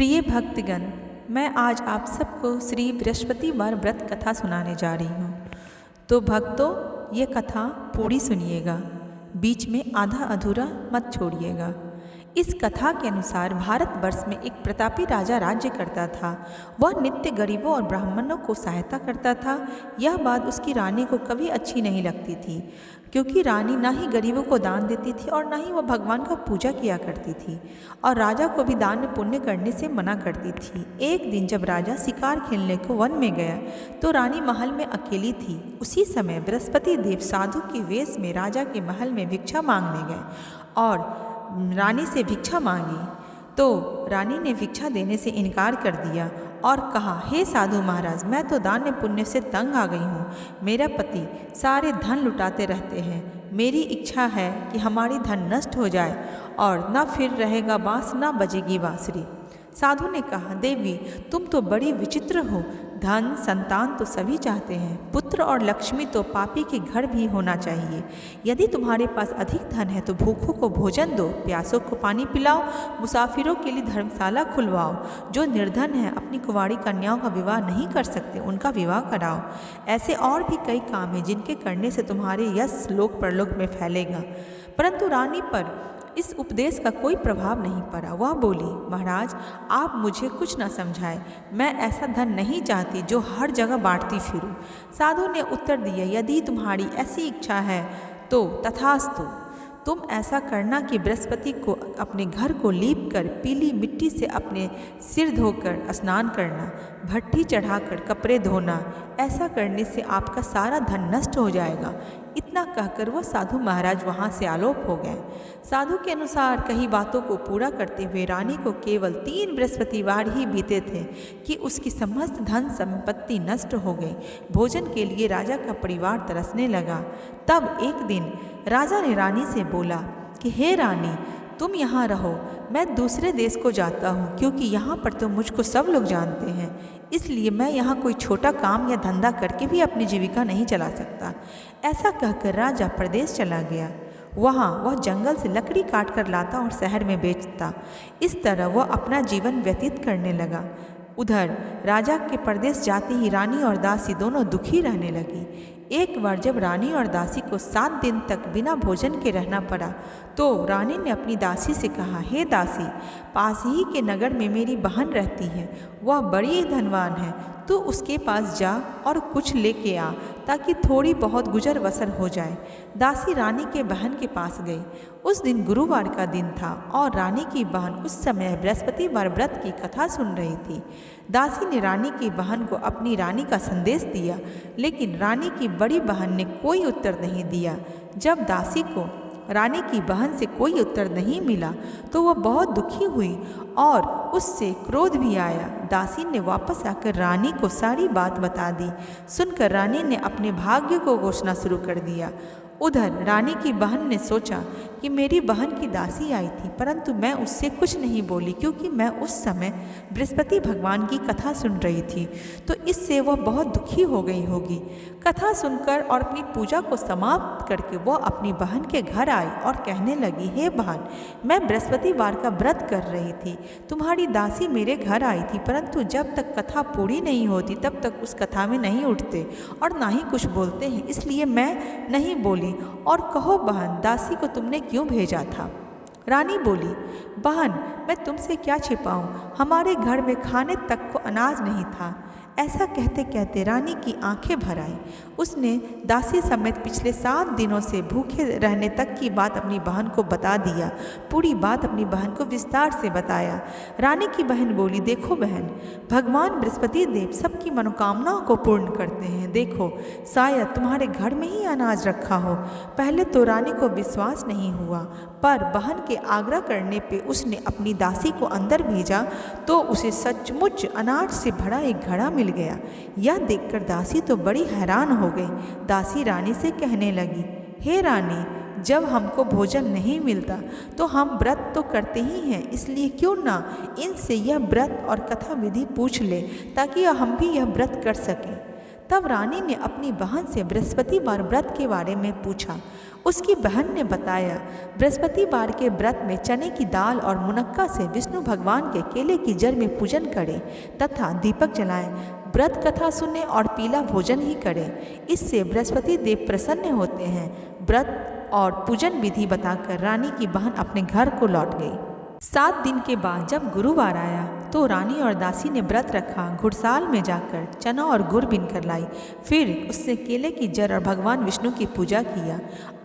प्रिय भक्तगण, मैं आज आप सबको श्री बृहस्पतिवार व्रत कथा सुनाने जा रही हूँ। तो भक्तों, ये कथा पूरी सुनिएगा, बीच में आधा अधूरा मत छोड़िएगा। इस कथा के अनुसार भारतवर्ष में एक प्रतापी राजा राज्य करता था। वह नित्य गरीबों और ब्राह्मणों को सहायता करता था। यह बात उसकी रानी को कभी अच्छी नहीं लगती थी, क्योंकि रानी ना ही गरीबों को दान देती थी और ना ही वह भगवान का पूजा किया करती थी, और राजा को भी दान पुण्य करने से मना करती थी। एक दिन जब राजा शिकार खेलने को वन में गया तो रानी महल में अकेली थी। उसी समय बृहस्पति देव साधु के वेश में राजा के महल में भिक्षा मांगने गए और रानी से भिक्षा मांगी। तो रानी ने भिक्षा देने से इनकार कर दिया और कहा, हे साधु महाराज, मैं तो दान पुण्य से तंग आ गई हूँ। मेरा पति सारे धन लुटाते रहते हैं। मेरी इच्छा है कि हमारी धन नष्ट हो जाए और न फिर रहेगा बाँस न बजेगी बाँसुरी। साधु ने कहा, देवी, तुम तो बड़ी विचित्र हो। धन संतान तो सभी चाहते हैं, पुत्र और लक्ष्मी तो पापी के घर भी होना चाहिए। यदि तुम्हारे पास अधिक धन है तो भूखों को भोजन दो, प्यासों को पानी पिलाओ, मुसाफिरों के लिए धर्मशाला खुलवाओ। जो निर्धन है, अपनी कुंवारी कन्याओं का विवाह नहीं कर सकते, उनका विवाह कराओ। ऐसे और भी कई काम हैं जिनके करने से तुम्हारे यश लोक परलोक में फैलेगा। परंतु रानी पर इस उपदेश का कोई प्रभाव नहीं पड़ा। वह बोली, महाराज, आप मुझे कुछ न समझाए। मैं ऐसा धन नहीं चाहती जो हर जगह बांटती फिरूं। साधु ने उत्तर दिया, यदि तुम्हारी ऐसी इच्छा है तो तथास्तु। तुम ऐसा करना कि बृहस्पति को अपने घर को लीप कर पीली मिट्टी से अपने सिर धोकर स्नान करना, भट्ठी चढ़ाकर कपड़े धोना। ऐसा करने से आपका सारा धन नष्ट हो जाएगा। इतना कहकर वह साधु महाराज वहाँ से आलोप हो गए। साधु के अनुसार कई बातों को पूरा करते हुए रानी को केवल 3 बृहस्पतिवार ही बीते थे कि उसकी समस्त धन संपत्ति नष्ट हो गई। भोजन के लिए राजा का परिवार तरसने लगा। तब एक दिन राजा ने रानी से बोला कि हे रानी, तुम यहाँ रहो, मैं दूसरे देश को जाता हूँ, क्योंकि यहाँ पर तो मुझको सब लोग जानते हैं। इसलिए मैं यहाँ कोई छोटा काम या धंधा करके भी अपनी जीविका नहीं चला सकता। ऐसा कहकर राजा प्रदेश चला गया। वहाँ वह जंगल से लकड़ी काट कर लाता और शहर में बेचता। इस तरह वह अपना जीवन व्यतीत करने लगा। उधर राजा के प्रदेश जाते ही रानी और दासी दोनों दुखी रहने लगी। एक बार जब रानी और दासी को 7 दिन तक बिना भोजन के रहना पड़ा तो रानी ने अपनी दासी से कहा, हे दासी, पास ही के नगर में मेरी बहन रहती है। वह बड़ी धनवान है। तू उसके पास जा और कुछ लेके आ, ताकि थोड़ी बहुत गुजर बसर हो जाए। दासी रानी के बहन के पास गई। उस दिन गुरुवार का दिन था और रानी की बहन उस समय बृहस्पतिवार व्रत की कथा सुन रही थी। दासी ने रानी की बहन को अपनी रानी का संदेश दिया, लेकिन रानी की बड़ी बहन ने कोई उत्तर नहीं दिया। जब दासी को रानी की बहन से कोई उत्तर नहीं मिला तो वह बहुत दुखी हुई और उससे क्रोध भी आया। दासी ने वापस आकर रानी को सारी बात बता दी। सुनकर रानी ने अपने भाग्य को कोसना शुरू कर दिया। उधर रानी की बहन ने सोचा कि मेरी बहन की दासी आई थी, परंतु मैं उससे कुछ नहीं बोली, क्योंकि मैं उस समय बृहस्पति भगवान की कथा सुन रही थी, तो इससे वह बहुत दुखी हो गई होगी। कथा सुनकर और अपनी पूजा को समाप्त करके वह अपनी बहन के घर आई और कहने लगी, हे बहन, मैं बृहस्पतिवार का व्रत कर रही थी। तुम्हारी दासी मेरे घर आई थी, परंतु जब तक कथा पूरी नहीं होती तब तक उस कथा में नहीं उठते और ना ही कुछ बोलते हैं, इसलिए मैं नहीं बोली। और कहो बहन, दासी को तुमने क्यों भेजा था? रानी बोली, बहन, मैं तुमसे क्या छिपाऊं, हमारे घर में खाने तक को अनाज नहीं था। ऐसा कहते कहते रानी की आंखें भर आई। उसने दासी समेत पिछले 7 दिनों से भूखे रहने तक की बात अपनी बहन को बता दिया। पूरी बात अपनी बहन को विस्तार से बताया। रानी की बहन बोली, देखो बहन, भगवान बृहस्पति देव सबकी मनोकामनाओं को पूर्ण करते हैं। देखो, शायद तुम्हारे घर में ही अनाज रखा हो। पहले तो रानी को विश्वास नहीं हुआ, पर बहन के आग्रह करने पे उसने अपनी दासी को अंदर भेजा तो उसे सचमुच अनाज से भरा एक घड़ा मिल गया। यह देखकर दासी तो बड़ी हैरान हो गई। दासी रानी से कहने लगी, हे रानी, जब हमको भोजन नहीं मिलता तो हम व्रत तो करते ही हैं, इसलिए क्यों ना इनसे यह व्रत और कथा विधि पूछ ले, ताकि हम भी यह व्रत कर सकें। तब रानी ने अपनी बहन से बृहस्पतिवार व्रत के बारे में पूछा। उसकी बहन ने बताया, बृहस्पतिवार के व्रत में चने की दाल और मुनक्का से विष्णु भगवान के केले की जड़ में पूजन करें तथा दीपक जलाएं, व्रत कथा सुने और पीला भोजन ही करें। इससे बृहस्पति देव प्रसन्न होते हैं। व्रत और पूजन विधि बताकर रानी की बहन अपने घर को लौट गई। 7 दिन के बाद जब गुरुवार आया तो रानी और दासी ने व्रत रखा। घुड़साल में जाकर चना और गुड़ बीन कर लाई, फिर उससे केले की जड़ और भगवान विष्णु की पूजा किया।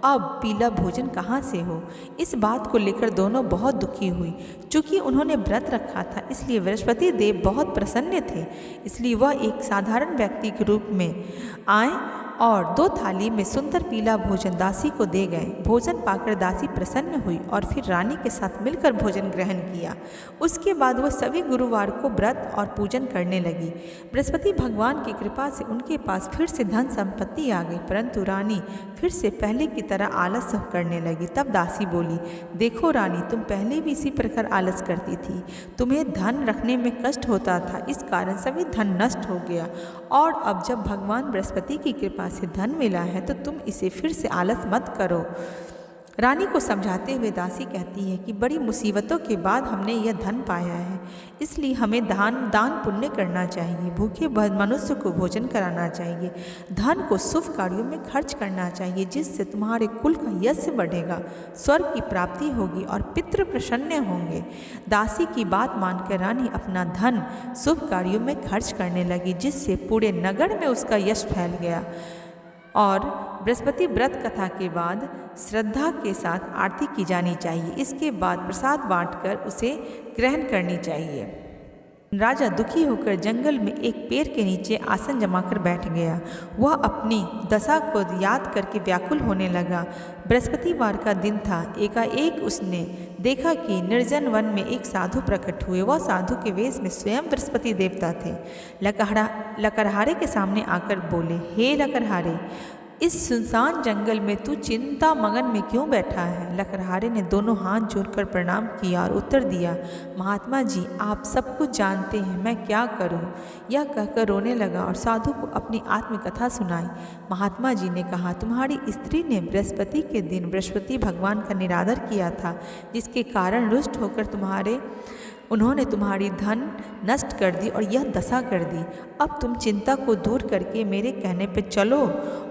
अब पीला भोजन कहाँ से हो, इस बात को लेकर दोनों बहुत दुखी हुई। चूँकि उन्होंने व्रत रखा था इसलिए बृहस्पति देव बहुत प्रसन्न थे, इसलिए वह एक साधारण व्यक्ति के रूप में आए और 2 थाली में सुंदर पीला भोजन दासी को दे गए। भोजन पाकर दासी प्रसन्न हुई और फिर रानी के साथ मिलकर भोजन ग्रहण किया। उसके बाद वह सभी गुरुवार को व्रत और पूजन करने लगी। बृहस्पति भगवान की कृपा से उनके पास फिर से धन संपत्ति आ गई, परंतु रानी फिर से पहले की तरह आलस करने लगी। तब दासी बोली, देखो रानी, तुम पहले भी इसी प्रकार आलस करती थी। तुम्हें धन रखने में कष्ट होता था, इस कारण सभी धन नष्ट हो गया, और अब जब भगवान बृहस्पति की कृपा से धन मिला है तो तुम इसे फिर से आलस मत करो। रानी को समझाते हुए दासी कहती है कि बड़ी मुसीबतों के बाद हमने यह धन पाया है, इसलिए हमें दान पुण्य करना चाहिए, भूखे मनुष्य को भोजन कराना चाहिए, धन को शुभ कार्यों में खर्च करना चाहिए, जिससे तुम्हारे कुल का यश बढ़ेगा, स्वर्ग की प्राप्ति होगी और पितृ प्रसन्न होंगे। दासी की बात मानकर रानी अपना धन शुभ कार्यों में खर्च करने लगी, जिससे पूरे नगर में उसका यश फैल गया। और बृहस्पति व्रत कथा के बाद श्रद्धा के साथ आरती की जानी चाहिए। इसके बाद प्रसाद बांटकर उसे ग्रहण करनी चाहिए। राजा दुखी होकर जंगल में एक पेड़ के नीचे आसन जमाकर बैठ गया। वह अपनी दशा को याद करके व्याकुल होने लगा। बृहस्पतिवार का दिन था। एकाएक उसने देखा कि निर्जन वन में एक साधु प्रकट हुए। वह साधु के वेश में स्वयं बृहस्पति देवता थे। लकड़हारे के सामने आकर बोले, हे लकड़हारे, इस सुनसान जंगल में तू चिंता मगन में क्यों बैठा है? लकड़हारे ने दोनों हाथ जोड़कर प्रणाम किया और उत्तर दिया, महात्मा जी, आप सब कुछ जानते हैं, मैं क्या करूं? यह कहकर रोने लगा और साधु को अपनी आत्मकथा सुनाई। महात्मा जी ने कहा, तुम्हारी स्त्री ने बृहस्पति के दिन बृहस्पति भगवान का निरादर किया था, जिसके कारण रुष्ट होकर उन्होंने तुम्हारी धन नष्ट कर दी और यह दशा कर दी। अब तुम चिंता को दूर करके मेरे कहने पे चलो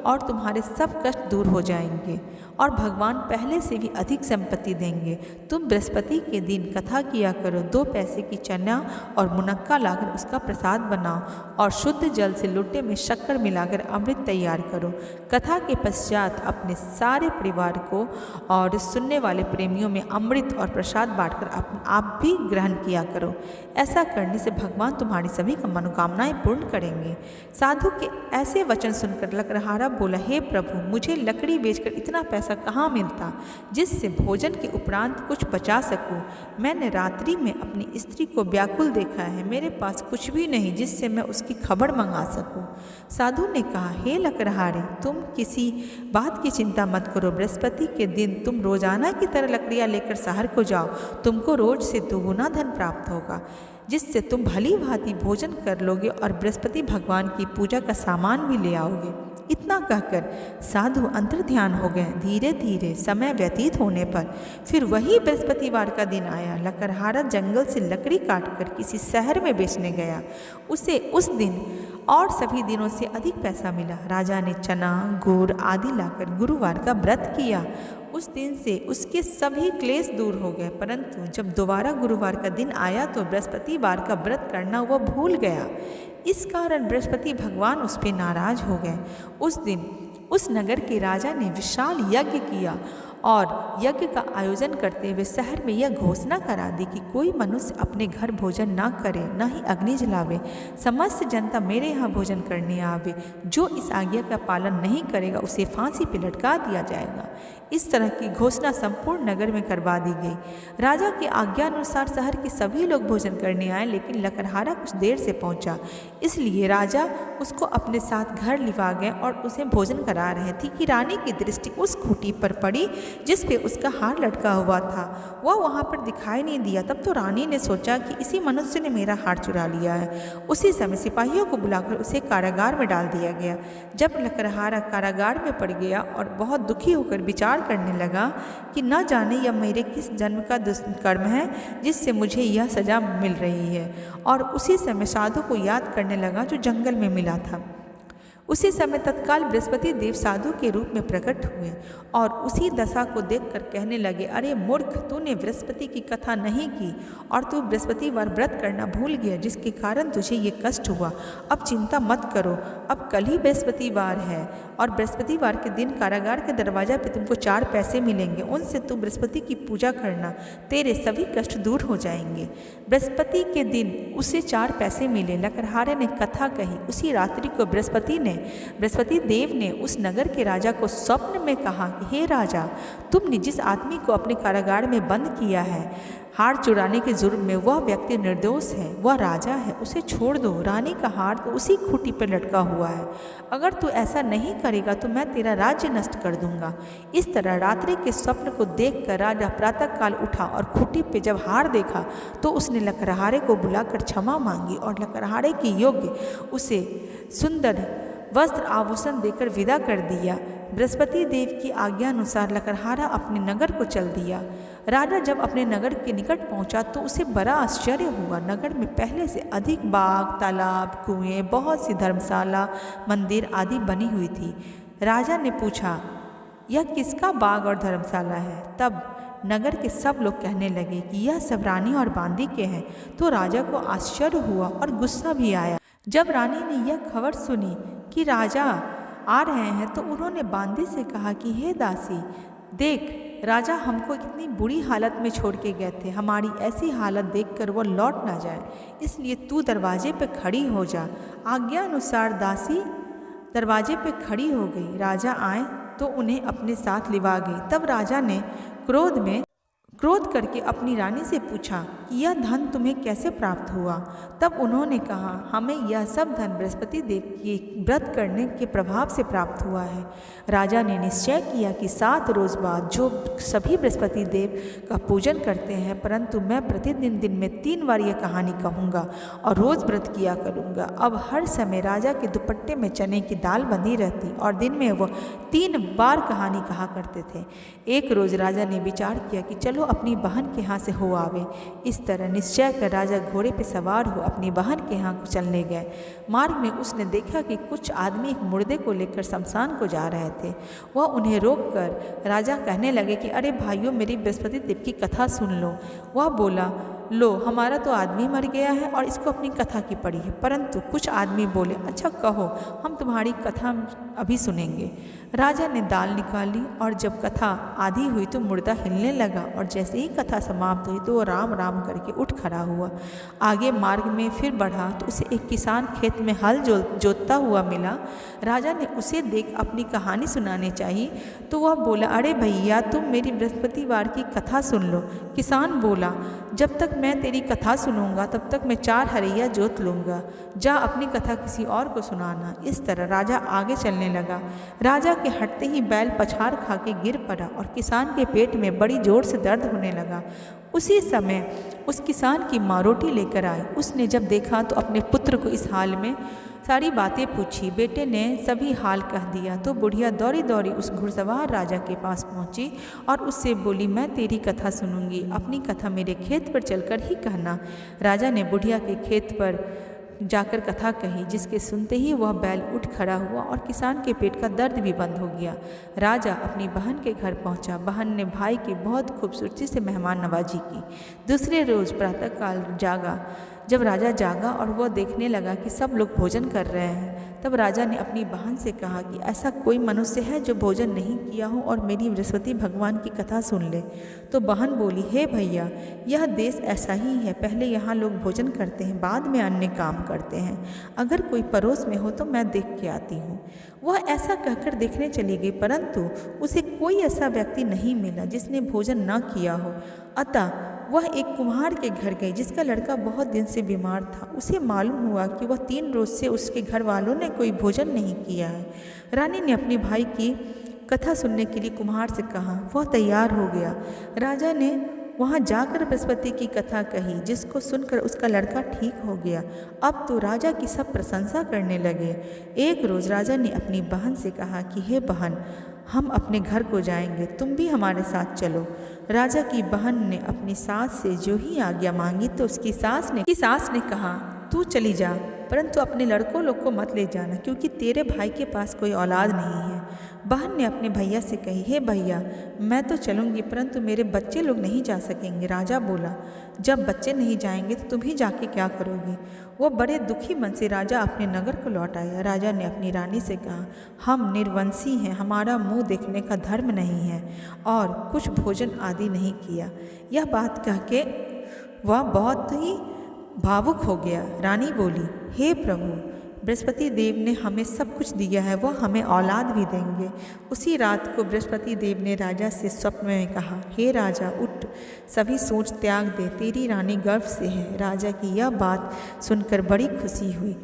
और तुम्हारे सब कष्ट दूर हो जाएंगे और भगवान पहले से भी अधिक संपत्ति देंगे। तुम बृहस्पति के दिन कथा किया करो, 2 पैसे की चना और मुनक्का लाकर उसका प्रसाद बनाओ और शुद्ध जल से लोटे में शक्कर मिलाकर अमृत तैयार करो। कथा के पश्चात अपने सारे परिवार को और सुनने वाले प्रेमियों में अमृत और प्रसाद बांटकर आप भी ग्रहण किया करो। ऐसा करने से भगवान तुम्हारी सभी का मनोकामनाएं पूर्ण करेंगे। साधु के ऐसे वचन सुनकर लकड़हारा बोला, हे प्रभु, मुझे लकड़ी बेचकर इतना पैसा कहाँ मिलता जिससे भोजन के उपरांत कुछ बचा सकूं? मैंने रात्रि में अपनी स्त्री को व्याकुल देखा है, मेरे पास कुछ भी नहीं जिससे मैं उसकी खबर मंगा सकूं। साधु ने कहा, हे लकड़हारे, तुम किसी बात की चिंता मत करो। बृहस्पति के दिन तुम रोजाना की तरह लकड़ियाँ लेकर शहर को जाओ, तुमको रोज से 2 गुना धन प्राप्त होगा, जिससे तुम भली भांति भोजन कर लोगे और बृहस्पति भगवान की पूजा का सामान भी ले आओगे। इतना कहकर साधु अंतर्ध्यान हो गए। धीरे धीरे समय व्यतीत होने पर फिर वही बृहस्पतिवार का दिन आया। लकड़हारा जंगल से लकड़ी काटकर किसी शहर में बेचने गया। उसे उस दिन और सभी दिनों से अधिक पैसा मिला। राजा ने चना, गुड़ आदि लाकर गुरुवार का व्रत किया। उस दिन से उसके सभी क्लेश दूर हो गए, परंतु जब दोबारा गुरुवार का दिन आया तो बृहस्पतिवार का व्रत करना वह भूल गया। इस कारण बृहस्पति भगवान उस पर नाराज हो गए। उस दिन उस नगर के राजा ने विशाल यज्ञ किया और यज्ञ का आयोजन करते हुए शहर में यह घोषणा करा दी कि कोई मनुष्य अपने घर भोजन ना करे, न ही अग्नि जलावे। समस्त जनता मेरे यहाँ भोजन करने आवे। जो इस आज्ञा का पालन नहीं करेगा उसे फांसी पर लटका दिया जाएगा। इस तरह की घोषणा संपूर्ण नगर में करवा दी गई। राजा की आज्ञा अनुसार शहर के सभी लोग भोजन करने आए, लेकिन लकड़हारा कुछ देर से पहुंचा, इसलिए राजा उसको अपने साथ घर लिवा गए और उसे भोजन करा रहे थे कि रानी की दृष्टि उस खूंटी पर पड़ी जिस पे उसका हार लटका हुआ था। वह वहाँ पर दिखाई नहीं दिया। तब तो रानी ने सोचा कि इसी मनुष्य ने मेरा हार चुरा लिया है। उसी समय सिपाहियों को बुलाकर उसे कारागार में डाल दिया गया। जब लकड़हारा कारागार में पड़ गया और बहुत दुखी होकर विचार करने लगा कि न जाने यह मेरे किस जन्म का दुष्कर्म है जिससे मुझे यह सजा मिल रही है, और उसी समय साधु को याद करने लगा जो जंगल में मिला था। उसी समय तत्काल बृहस्पति देव साधु के रूप में प्रकट हुए और उसी दशा को देखकर कहने लगे, अरे मूर्ख, तूने बृहस्पति की कथा नहीं की और तू बृहस्पतिवार व्रत करना भूल गया, जिसके कारण तुझे ये कष्ट हुआ। अब चिंता मत करो, अब कल ही बृहस्पतिवार है और बृहस्पतिवार के दिन कारागार के दरवाजा पे तुमको 4 पैसे मिलेंगे, उनसे तू बृहस्पति की पूजा करना, तेरे सभी कष्ट दूर हो जाएंगे। बृहस्पति के दिन उसे 4 पैसे मिले। लकड़हारे ने कथा कही। उसी रात्रि को बृहस्पति देव ने उस नगर के राजा को स्वप्न में कहा कि हे राजा, तुमने जिस आदमी को अपने कारागार में बंद किया है हार चुराने के जुर्म में, वह व्यक्ति निर्दोष है, वह राजा है, उसे छोड़ दो। रानी का हार तो उसी खूंटी पर लटका हुआ है। अगर तू ऐसा नहीं करेगा तो मैं तेरा राज्य नष्ट कर दूंगा। इस तरह रात्रि के स्वप्न को देखकर राजा प्रातःकाल उठा और खूंटी पे जब हार देखा तो उसने लकड़हारे को बुलाकर क्षमा मांगी और लकड़हारे के योग्य उसे सुंदर वस्त्र आभूषण देकर विदा कर दिया। बृहस्पति देव की आज्ञा अनुसार लकड़हारा अपने नगर को चल दिया। राजा जब अपने नगर के निकट पहुंचा तो उसे बड़ा आश्चर्य हुआ। नगर में पहले से अधिक बाग, तालाब, कुएं, बहुत सी धर्मशाला, मंदिर आदि बनी हुई थी। राजा ने पूछा, यह किसका बाग और धर्मशाला है? तब नगर के सब लोग कहने लगे कि यह सब रानी और बांदी के हैं। तो राजा को आश्चर्य हुआ और गुस्सा भी आया। जब रानी ने यह खबर सुनी कि राजा आ रहे हैं तो उन्होंने बांदी से कहा कि हे दासी, देख, राजा हमको कितनी बुरी हालत में छोड़ के गए थे। हमारी ऐसी हालत देखकर वो लौट ना जाए, इसलिए तू दरवाजे पे खड़ी हो जा। आज्ञा अनुसार दासी दरवाजे पे खड़ी हो गई। राजा आए तो उन्हें अपने साथ लिवा गई। तब राजा ने क्रोध करके अपनी रानी से पूछा कि यह धन तुम्हें कैसे प्राप्त हुआ? तब उन्होंने कहा, हमें यह सब धन बृहस्पति देव के व्रत करने के प्रभाव से प्राप्त हुआ है। राजा ने निश्चय किया कि 7 रोज बाद जो सभी बृहस्पति देव का पूजन करते हैं, परंतु मैं प्रतिदिन दिन में 3 बार यह कहानी कहूँगा और रोज़ व्रत किया करूँगा। अब हर समय राजा के दुपट्टे में चने की दाल बंधी रहती और दिन में वह 3 बार कहानी कहा करते थे। एक रोज़ राजा ने विचार किया कि चलो अपनी बहन के यहाँ से हो आवे। इस तरह निश्चय कर राजा घोड़े पर सवार हो अपनी बहन के यहाँ को चलने गए। मार्ग में उसने देखा कि कुछ आदमी एक मुर्दे को लेकर शमशान को जा रहे थे। वह उन्हें रोककर राजा कहने लगे कि अरे भाइयों, मेरी बृहस्पति देव की कथा सुन लो। वह बोला, लो, हमारा तो आदमी मर गया है और इसको अपनी कथा की पड़ी है। परंतु कुछ आदमी बोले, अच्छा कहो, हम तुम्हारी कथा अभी सुनेंगे। राजा ने दाल निकाली और जब कथा आधी हुई तो मुर्दा हिलने लगा और जैसे ही कथा समाप्त हुई तो वो राम राम करके उठ खड़ा हुआ। आगे मार्ग में फिर बढ़ा तो उसे एक किसान खेत में हल जोतता हुआ मिला। राजा ने उसे देख अपनी कहानी सुनाने चाहिए तो वह बोला, अरे भैया, तुम मेरी बृहस्पतिवार की कथा सुन लो। किसान बोला, जब तक मैं तेरी कथा सुनूंगा तब तक मैं 4 हरैया जोत लूँगा। जा अपनी कथा किसी और को सुनाना। इस तरह राजा आगे चलने लगा। राजा के हटते ही बैल पछाड़ खा के गिर पड़ा और किसान के पेट में बड़ी जोर से दर्द होने लगा। उसी समय उस किसान की माँ रोटी लेकर आई। उसने जब देखा तो अपने पुत्र को इस हाल में सारी बातें पूछी। बेटे ने सभी हाल कह दिया तो बुढ़िया दौड़ी दौड़ी उस घुड़सवार राजा के पास पहुंची और उससे बोली, मैं तेरी कथा सुनूंगी, अपनी कथा मेरे खेत पर चलकर ही कहना। राजा ने बुढ़िया के खेत पर जाकर कथा कही, जिसके सुनते ही वह बैल उठ खड़ा हुआ और किसान के पेट का दर्द भी बंद हो गया। राजा अपनी बहन के घर पहुंचा। बहन ने भाई की बहुत खूबसूरती से मेहमान नवाजी की। दूसरे रोज प्रातःकाल जागा। जब राजा जागा और वह देखने लगा कि सब लोग भोजन कर रहे हैं, तब राजा ने अपनी बहन से कहा कि ऐसा कोई मनुष्य है जो भोजन नहीं किया हो और मेरी बृहस्पति भगवान की कथा सुन ले। तो बहन बोली, हे भैया, यह देश ऐसा ही है, पहले यहाँ लोग भोजन करते हैं, बाद में अन्य काम करते हैं। अगर कोई पड़ोस में हो तो मैं देख के आती हूँ। वह ऐसा कहकर देखने चली गई, परंतु उसे कोई ऐसा व्यक्ति नहीं मिला जिसने भोजन न किया हो। अतः वह एक कुम्हार के घर गई जिसका लड़का बहुत दिन से बीमार था। उसे मालूम हुआ कि वह 3 रोज से उसके घर वालों ने कोई भोजन नहीं किया है। रानी ने अपने भाई की कथा सुनने के लिए कुम्हार से कहा। वह तैयार हो गया। राजा ने वहाँ जाकर बृहस्पति की कथा कही, जिसको सुनकर उसका लड़का ठीक हो गया। अब तो राजा की सब प्रशंसा करने लगे। एक रोज़ राजा ने अपनी बहन से कहा कि हे बहन, हम अपने घर को जाएंगे, तुम भी हमारे साथ चलो। राजा की बहन ने अपनी सास से जो ही आज्ञा मांगी तो उसकी सास ने कहा, तू चली जा, परंतु अपने लड़कों लोग को मत ले जाना, क्योंकि तेरे भाई के पास कोई औलाद नहीं है। बहन ने अपने भैया से कही, हे भैया, मैं तो चलूँगी, परंतु मेरे बच्चे लोग नहीं जा सकेंगे। राजा बोला, जब बच्चे नहीं जाएंगे तो तुम ही जाके क्या करोगी। वो बड़े दुखी मन से राजा अपने नगर को लौट आया। राजा ने अपनी रानी से कहा, हम निर्वंशी हैं, हमारा मुंह देखने का धर्म नहीं है और कुछ भोजन आदि नहीं किया। यह बात कह के वह बहुत ही भावुक हो गया। रानी बोली, हे प्रभु, बृहस्पति देव ने हमें सब कुछ दिया है, वह हमें औलाद भी देंगे। उसी रात को बृहस्पति देव ने राजा से स्वप्न में कहा, हे राजा, उठ, सभी सोच त्याग दे, तेरी रानी गर्भ से है। राजा की यह बात सुनकर बड़ी खुशी हुई।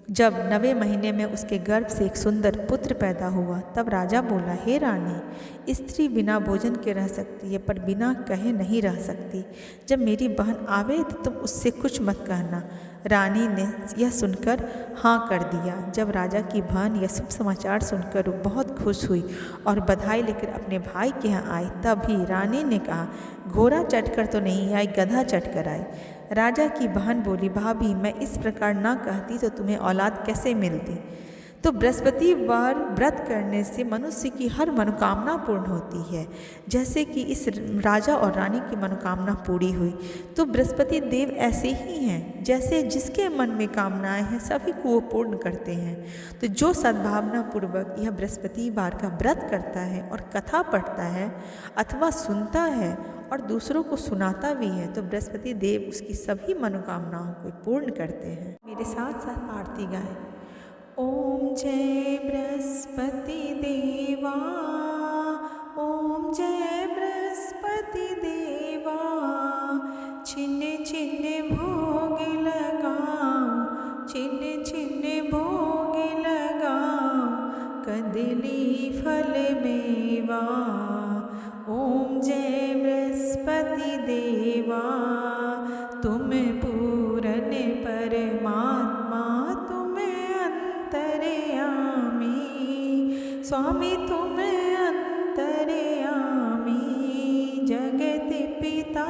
जब 9वें महीने में उसके गर्भ से एक सुंदर पुत्र पैदा हुआ, तब राजा बोला, हे रानी, स्त्री बिना भोजन के रह सकती है, पर बिना कहे नहीं रह सकती। जब मेरी बहन आवे तो तुम उससे कुछ मत कहना। रानी ने यह सुनकर हाँ कर दिया। जब राजा की बहन यह शुभ समाचार सुनकर वो बहुत खुश हुई और बधाई लेकर अपने भाई के यहाँ आई, तभी रानी ने कहा, घोड़ा चढ़कर तो नहीं आई, गधा चढ़कर आई। राजा की बहन बोली, भाभी, मैं इस प्रकार ना कहती तो तुम्हें औलाद कैसे मिलती। तो बृहस्पतिवार व्रत करने से मनुष्य की हर मनोकामना पूर्ण होती है, जैसे कि इस राजा और रानी की मनोकामना पूरी हुई। तो बृहस्पति देव ऐसे ही हैं, जैसे जिसके मन में कामनाएं हैं सभी को वो पूर्ण करते हैं। तो जो सद्भावना पूर्वक यह बृहस्पतिवार का व्रत करता है और कथा पढ़ता है अथवा सुनता है और दूसरों को सुनाता भी है, तो बृहस्पति देव उसकी सभी मनोकामनाओं को पूर्ण करते हैं। मेरे साथ साथ आरती गाएं। ओम जय बृहस्पति देवा, ओम जय बृहस्पति देवा, छिन्न छिन्न भोग लगाओ, छिन्न छिन्न भोग लगाओ, कदली फल मेवा। ओम जय बृहस्पति देवा, तुम पूरन परमात्मा, तुम अंतर्यामी, स्वामी तुम अंतर्यामी, जगत पिता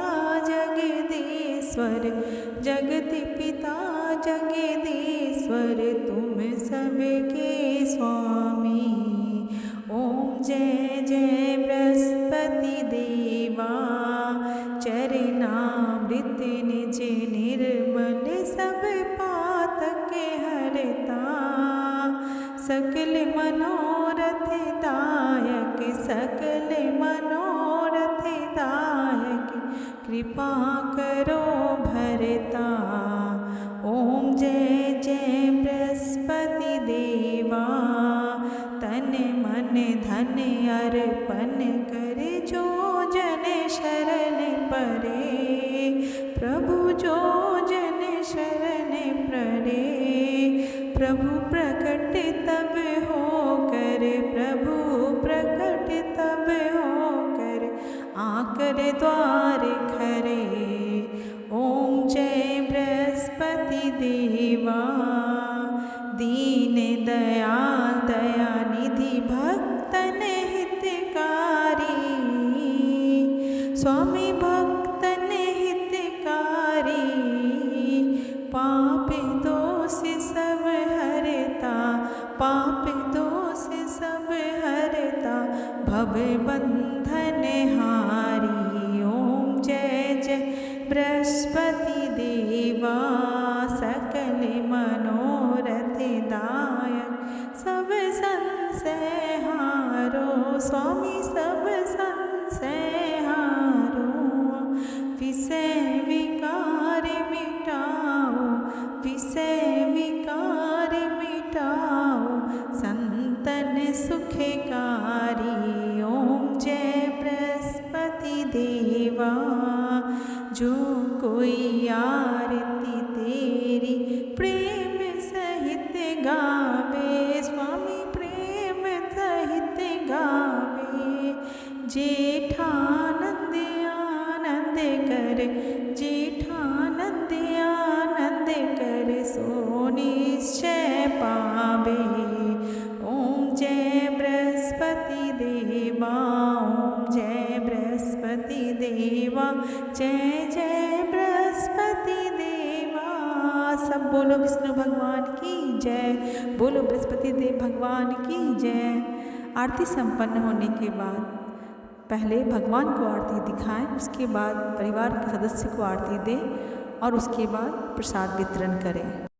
जगदीश्वर, जगत पिता जगदीश्वर, तुम सबके स्वामी। ओम जय जय बृहस्पति देवा, चरणामृत निज निर्मल, सब पातक हरता, सकल मनोरथ दायक, सकल मनोरथ दायक, कृपा करो भरता। ओम जय जय बृहस्पति देवा, तन मन धन अर्पण कर, जो जन शरण परे, प्रभु जो जन शरण परे, प्रभु प्रकट तब हो कर, प्रभु प्रकट तब हो कर, आकर द्वार खरे। ओम जय बृहस्पति देवा, दीन दयाल दयानिधि, भक्तन हितकारी, स्वामी भक्तन हितकारी, पाप दोष सब हरता, पाप दोष सब हरता, भव बंधन हारी। ओम जय जय बृहस्पति देवा। मनोरथ दायक सब संशय हारो स्वामी सब संशय हारो। विषय विकार मिटाओ विषय विकार मिटाओ संतन सुखकारी। ओम जय बृहस्पति देवा। जो कोई आरती तेरी प्रेम सहित गावे स्वामी प्रेम सहित गावे। जेठानंद आनंद कर जेठानंद आनंद कर सो निश्चय पावे। ओम जय बृहस्पति देवा। ओम जय बृहस्पति देवा। जय जय बृहस्पति देवा। सब बोलो विष्णु भगवान की जय। बोलो बृहस्पति देव भगवान की जय। आरती संपन्न होने के बाद पहले भगवान को आरती दिखाएं, उसके बाद परिवार के सदस्य को आरती दें और उसके बाद प्रसाद वितरण करें।